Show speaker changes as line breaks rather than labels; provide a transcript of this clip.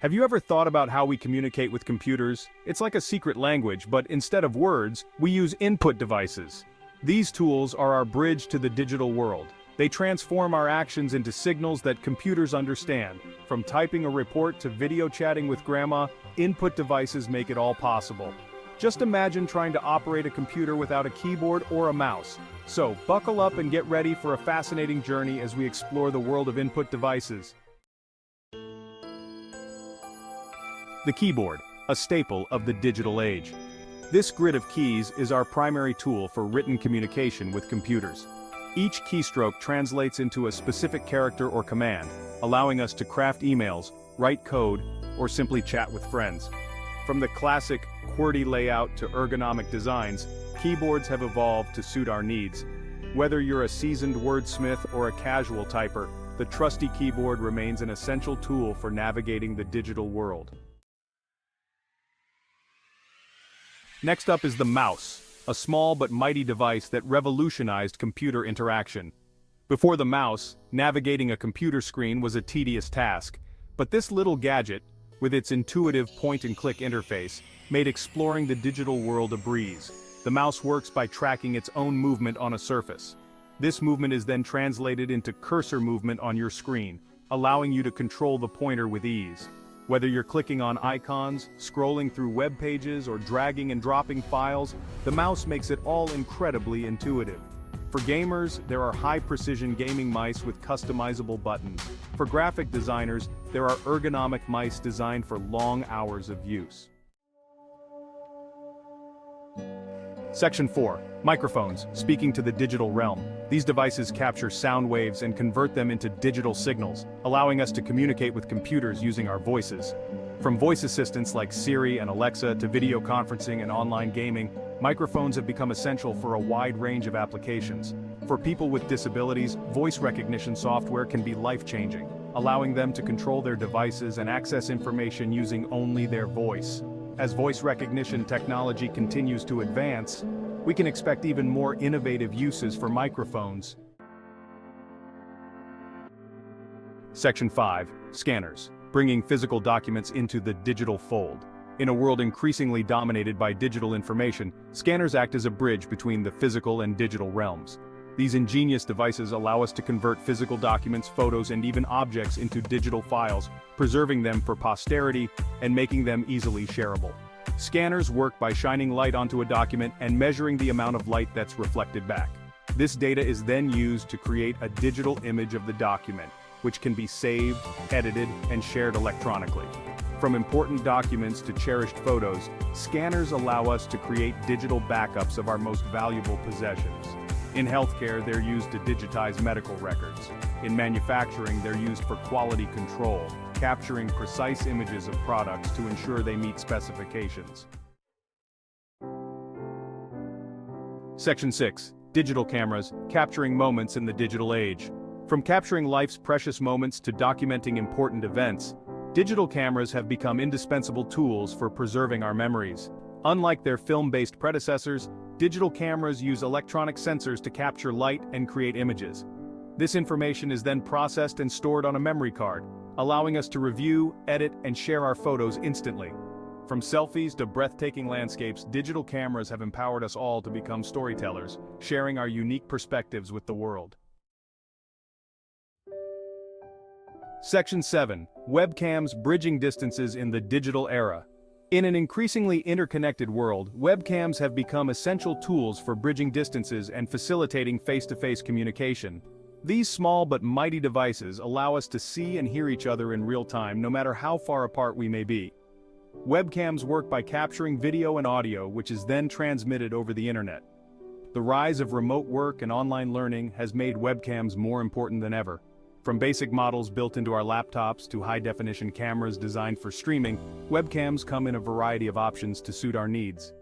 Have you ever thought about how we communicate with computers? It's like a secret language, but instead of words, we use input devices. These tools are our bridge to the digital world. They transform our actions into signals that computers understand. From typing a report to video chatting with grandma, input devices make it all possible. Just imagine trying to operate a computer without a keyboard or a mouse. So, buckle up and get ready for a fascinating journey as we explore the world of input devices. The keyboard, a staple of the digital age. This grid of keys is our primary tool for written communication with computers. Each keystroke translates into a specific character or command, allowing us to craft emails, write code, or simply chat with friends. From the classic QWERTY layout to ergonomic designs, keyboards have evolved to suit our needs. Whether you're a seasoned wordsmith or a casual typer, the trusty keyboard remains an essential tool for navigating the digital world. Next up is the mouse, a small but mighty device that revolutionized computer interaction. Before the mouse, navigating a computer screen was a tedious task, but this little gadget, with its intuitive point-and-click interface, made exploring the digital world a breeze. The mouse works by tracking its own movement on a surface. This movement is then translated into cursor movement on your screen, allowing you to control the pointer with ease. Whether you're clicking on icons, scrolling through web pages, or dragging and dropping files, the mouse makes it all incredibly intuitive. For gamers, there are high-precision gaming mice with customizable buttons. For graphic designers, there are ergonomic mice designed for long hours of use. Section 4. Microphones, speaking to the digital realm. These devices capture sound waves and convert them into digital signals, allowing us to communicate with computers using our voices. From voice assistants like Siri and Alexa to video conferencing and online gaming, microphones have become essential for a wide range of applications. For people with disabilities, voice recognition software can be life-changing, allowing them to control their devices and access information using only their voice. As voice recognition technology continues to advance, we can expect even more innovative uses for microphones. Section 5. Scanners, bringing physical documents into the digital fold. In a world increasingly dominated by digital information, scanners act as a bridge between the physical and digital realms. These ingenious devices allow us to convert physical documents, photos, and even objects into digital files, preserving them for posterity and making them easily shareable. Scanners work by shining light onto a document and measuring the amount of light that's reflected back. This data is then used to create a digital image of the document, which can be saved, edited, and shared electronically. From important documents to cherished photos, scanners allow us to create digital backups of our most valuable possessions. In healthcare, they're used to digitize medical records. In manufacturing, they're used for quality control, capturing precise images of products to ensure they meet specifications. Section 6. Digital cameras, capturing moments in the digital age. From capturing life's precious moments to documenting important events, digital cameras have become indispensable tools for preserving our memories. Unlike their film-based predecessors, digital cameras use electronic sensors to capture light and create images. This information is then processed and stored on a memory card, allowing us to review, edit, and share our photos instantly. From selfies to breathtaking landscapes, digital cameras have empowered us all to become storytellers, sharing our unique perspectives with the world. Section 7. Webcams, bridging distances in the digital era. In an increasingly interconnected world, webcams have become essential tools for bridging distances and facilitating face-to-face communication. These small but mighty devices allow us to see and hear each other in real time, no matter how far apart we may be. Webcams work by capturing video and audio, which is then transmitted over the internet. The rise of remote work and online learning has made webcams more important than ever. From basic models built into our laptops to high-definition cameras designed for streaming, webcams come in a variety of options to suit our needs.